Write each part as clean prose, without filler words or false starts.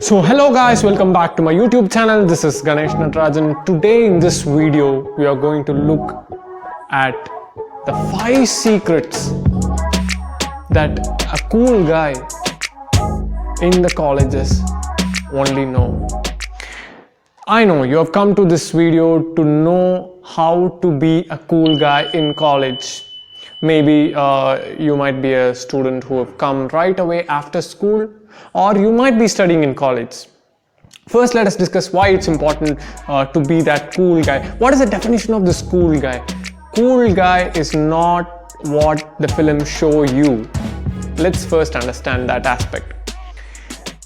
So hello guys, welcome back to my YouTube channel. This is Ganesh Natarajan. Today in this video, we are going to look at the 5 secrets that a cool guy in the colleges only know. I know you have come to this video to know how to be a cool guy in college. Maybe you might be a student who have come right away after school, or you might be studying in college. First, let us discuss why it's important to be that cool guy. What is the definition of this cool guy? Cool guy is not what the film show you. Let's first understand that aspect.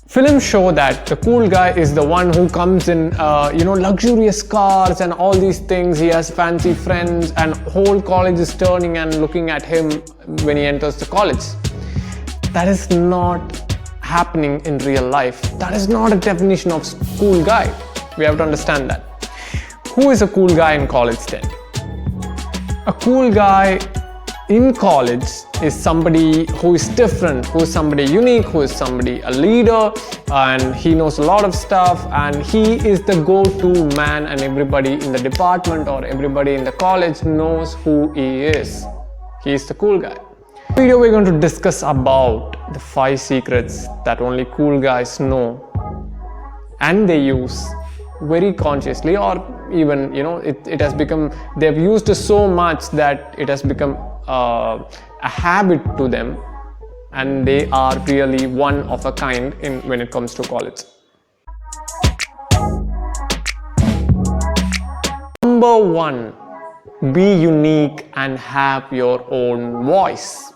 Films show that the cool guy is the one who comes in luxurious cars and all these things. He has fancy friends and whole college is turning and looking at him when he enters the college. That is not happening in real life. That is not a definition of cool guy. We have to understand that. Who is a cool guy in college then? A cool guy in college is somebody who is different, who is somebody unique, who is somebody a leader, and he knows a lot of stuff, and he is the go-to man, and everybody in the department or everybody in the college knows who he is. He is the cool guy. In this video we're going to discuss about the 5 secrets that only cool guys know and they use very consciously, or even it has become, they've used it so much that it has become a habit to them, and they are really one of a kind when it comes to college. Number 1, be unique and have your own voice.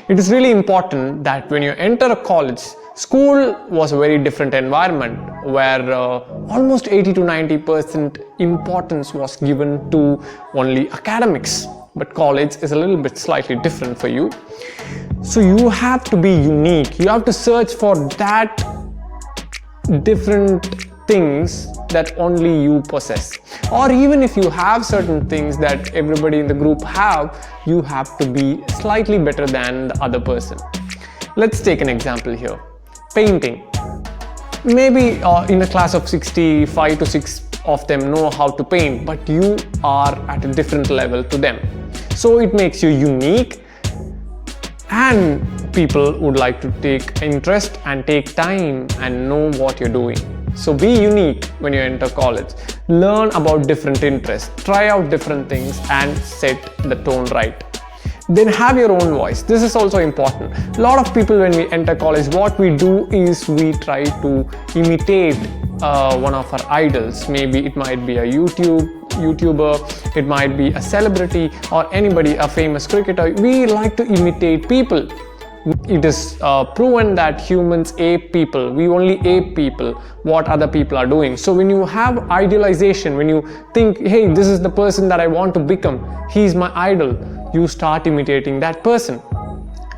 It is really important that when you enter a college, school was a very different environment where almost 80 to 90% importance was given to only academics. But college is a little bit slightly different for you. So you have to be unique. You have to search for that different things that only you possess. Or even if you have certain things that everybody in the group have, you have to be slightly better than the other person. Let's take an example here. Painting. Maybe in a class of 65 to 6 of them know how to paint, but you are at a different level to them. So it makes you unique, and people would like to take interest and take time and know what you're doing. So be unique when you enter college. Learn about different interests, try out different things and set the tone right. Then have your own voice. This is also important. A lot of people, when we enter college, what we do is we try to imitate one of our idols. Maybe it might be a YouTuber, it might be a celebrity, or anybody, a famous cricketer. We like to imitate people. It is proven that humans ape people. We only ape people, what other people are doing. So when you have idealization, when you think, hey, this is the person that I want to become, he's my idol, you start imitating that person.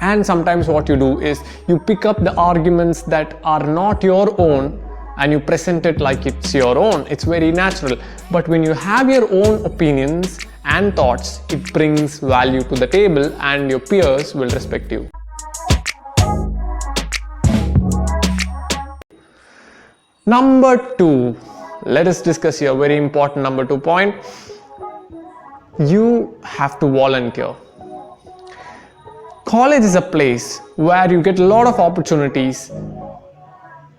And sometimes what you do is you pick up the arguments that are not your own and you present it like it's your own. It's very natural. But when you have your own opinions and thoughts, it brings value to the table and your peers will respect you. Number 2, let us discuss here, very important number 2 point. You have to volunteer. College is a place where you get a lot of opportunities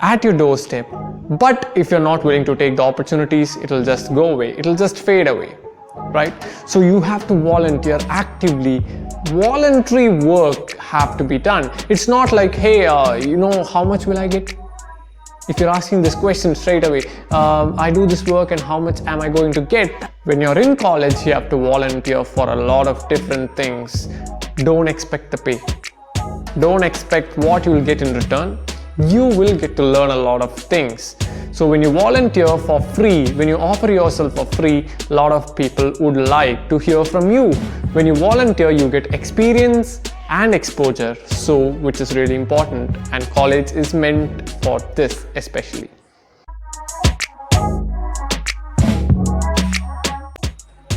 at your doorstep, but if you're not willing to take the opportunities, it will just go away, it will just fade away, right? So you have to volunteer actively. Voluntary work have to be done. It's not like, hey, how much will I get? If you're asking this question straight away, I do this work and how much am I going to get? When you're in college, you have to volunteer for a lot of different things. Don't expect the pay. Don't expect what you will get in return. You will get to learn a lot of things. So when you volunteer for free, when you offer yourself for free, a lot of people would like to hear from you. When you volunteer, you get experience and exposure, so which is really important, and college is meant for this especially.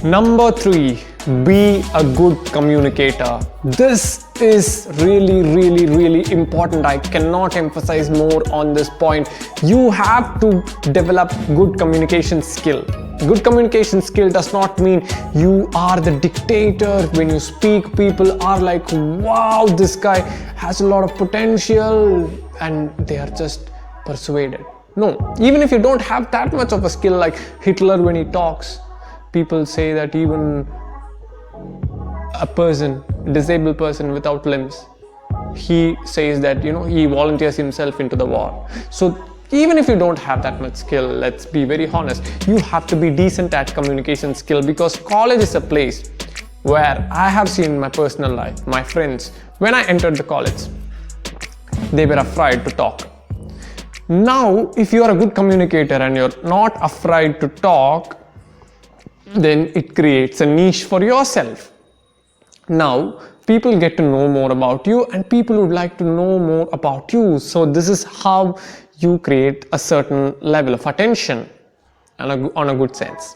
Number 3, be a good communicator. This is really important. I cannot emphasize more on this point. You have to develop good communication skill. Good communication skill does not mean you are the dictator. When you speak, people are like, wow, this guy has a lot of potential, and they are just persuaded. No, even if you don't have that much of a skill, like Hitler when he talks, people say that even a disabled person without limbs, he says that, he volunteers himself into the war. So even if you don't have that much skill, let's be very honest, you have to be decent at communication skill, because college is a place where I have seen in my personal life, my friends, when I entered the college, they were afraid to talk. Now, if you are a good communicator and you're not afraid to talk, then it creates a niche for yourself. Now, people get to know more about you, and people would like to know more about you. So this is how you create a certain level of attention on a good sense,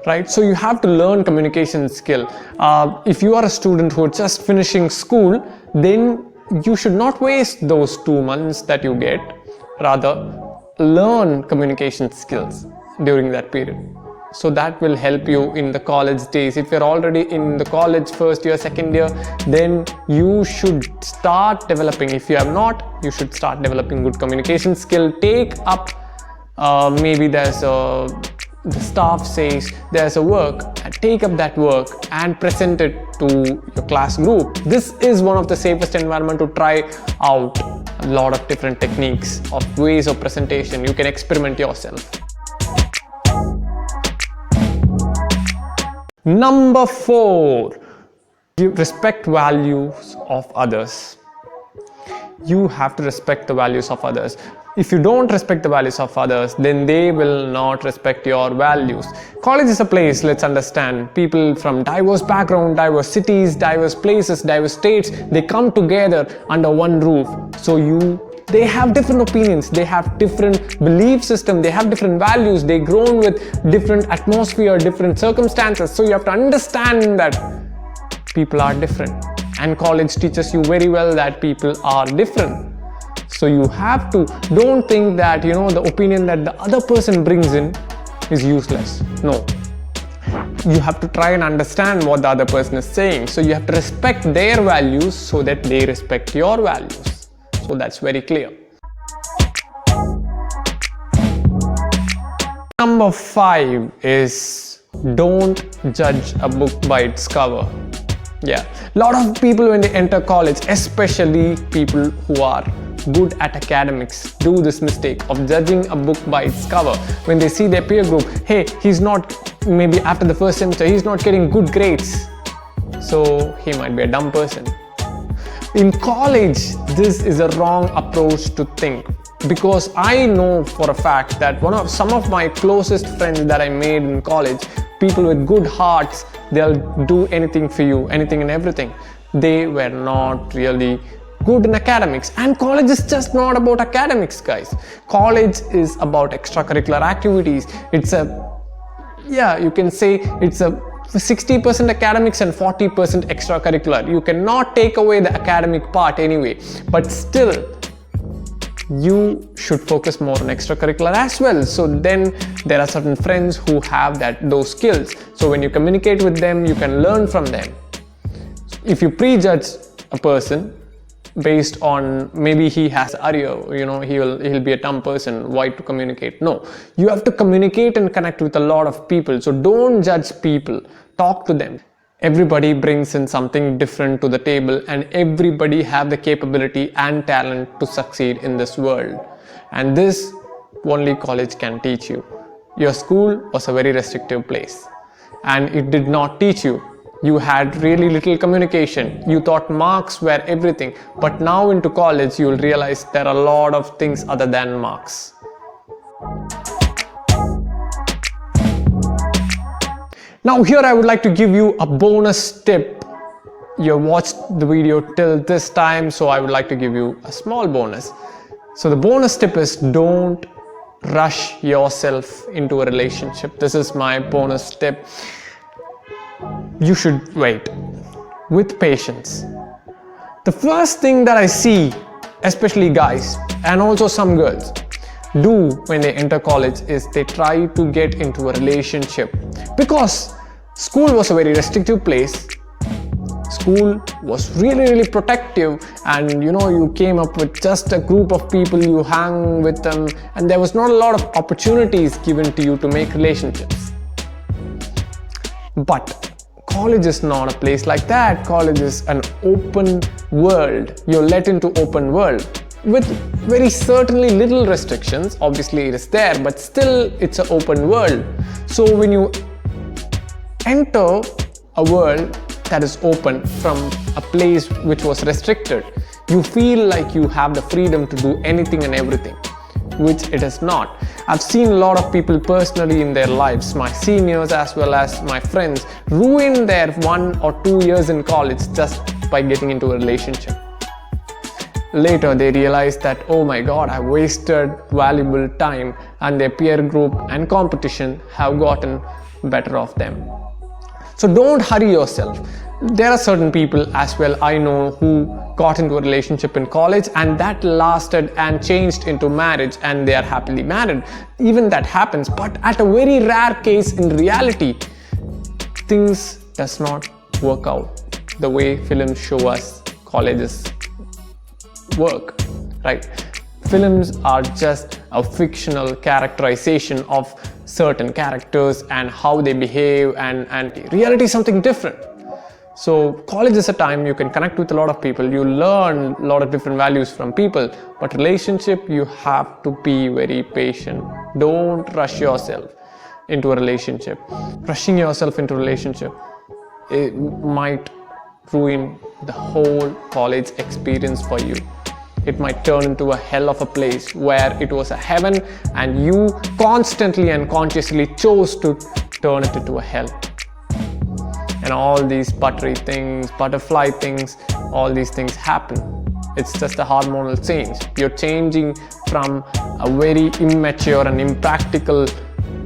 right? So you have to learn communication skill. If you are a student who is just finishing school, then you should not waste those 2 months that you get. Rather, learn communication skills during that period. So that will help you in the college days. If you're already in the college first year, second year, then you should start developing. If you have not, you should start developing good communication skill. Take up, maybe the staff says there's a work, and take up that work and present it to your class group. This is one of the safest environment to try out a lot of different techniques of ways of presentation. You can experiment yourself. Number 4, respect values of others. You have to respect the values of others. If you don't respect the values of others, then they will not respect your values. College is a place, let's understand, people from diverse background, diverse cities, diverse places, diverse states, they come together under one roof. So they have different opinions, they have different belief system, they have different values, they grown with different atmosphere, different circumstances. So you have to understand that people are different, and college teaches you very well that people are different. So you have to, don't think that the opinion that the other person brings in is useless. No, you have to try and understand what the other person is saying. So you have to respect their values so that they respect your values. So that's very clear. Number 5 is don't judge a book by its cover. Yeah, a lot of people when they enter college, especially people who are good at academics, do this mistake of judging a book by its cover. When they see their peer group, hey, he's not, maybe after the first semester, he's not getting good grades, so he might be a dumb person. In college, this is a wrong approach to think, because I know for a fact that some of my closest friends that I made in college, people with good hearts, they'll do anything for you, anything and everything. They were not really good in academics, and college is just not about academics, guys. College is about extracurricular activities. You can say it's a 60% academics and 40% extracurricular. You cannot take away the academic part anyway, but still you should focus more on extracurricular as well. So then there are certain friends who have those skills. So when you communicate with them, you can learn from them. If you prejudge a person based on maybe he has he'll be a dumb person, why to communicate? No, you have to communicate and connect with a lot of people. So don't judge people, talk to them. Everybody brings in something different to the table, and everybody have the capability and talent to succeed in this world, and this only college can teach you. Your school was a very restrictive place, and it did not teach you. You had really little communication. You thought marks were everything. But now into college, you will realize there are a lot of things other than marks. Now here I would like to give you a bonus tip. You watched the video till this time, so I would like to give you a small bonus. So the bonus tip is don't rush yourself into a relationship. This is my bonus tip. you should wait with patience. The first thing that I see, especially guys and also some girls, do when they enter college is they try to get into a relationship, because school was a very restrictive place. School was really protective, and you came up with just a group of people, you hang with them, and there was not a lot of opportunities given to you to make relationships. But college is not a place like that. College is an open world. You're let into open world with very certainly little restrictions. Obviously it is there, but still it's an open world. So when you enter a world that is open from a place which was restricted, you feel like you have the freedom to do anything and everything, which it is not. I've seen a lot of people personally in their lives, my seniors as well as my friends, ruin their 1 or 2 years in college just by getting into a relationship. Later they realize that, oh my god, I wasted valuable time, and their peer group and competition have gotten better of them. So don't hurry yourself. There are certain people as well I know who got into a relationship in college, and that lasted and changed into marriage, and they are happily married. Even that happens, but at a very rare case in reality, things does not work out the way films show us colleges work, right? Films are just a fictional characterization of certain characters and how they behave, and reality is something different. So college is a time you can connect with a lot of people, you learn a lot of different values from people, but relationship, you have to be very patient. Don't rush yourself into a relationship. Rushing yourself into a relationship, it might ruin the whole college experience for you. It might turn into a hell of a place where it was a heaven, and you constantly and consciously chose to turn it into a hell. And all these buttery things, butterfly things, all these things happen. It's just a hormonal change. You're changing from a very immature and impractical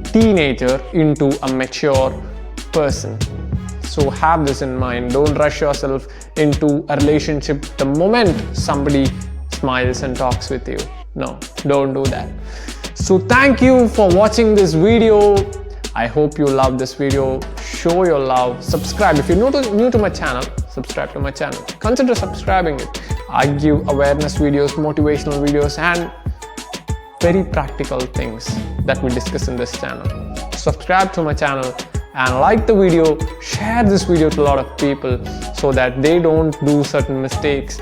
teenager into a mature person. So have this in mind. Don't rush yourself into a relationship the moment somebody smiles and talks with you. No, don't do that. So thank you for watching this video. I hope you love this video. Show your love. Subscribe. If you're new to my channel, subscribe to my channel. Consider subscribing it. I give awareness videos, motivational videos, and very practical things that we discuss in this channel. Subscribe to my channel and like the video. Share this video to a lot of people so that they don't do certain mistakes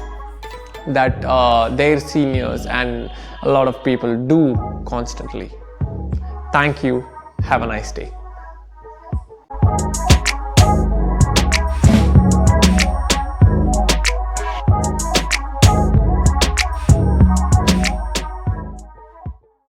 that their seniors and a lot of people do constantly. Thank you. Have a nice day.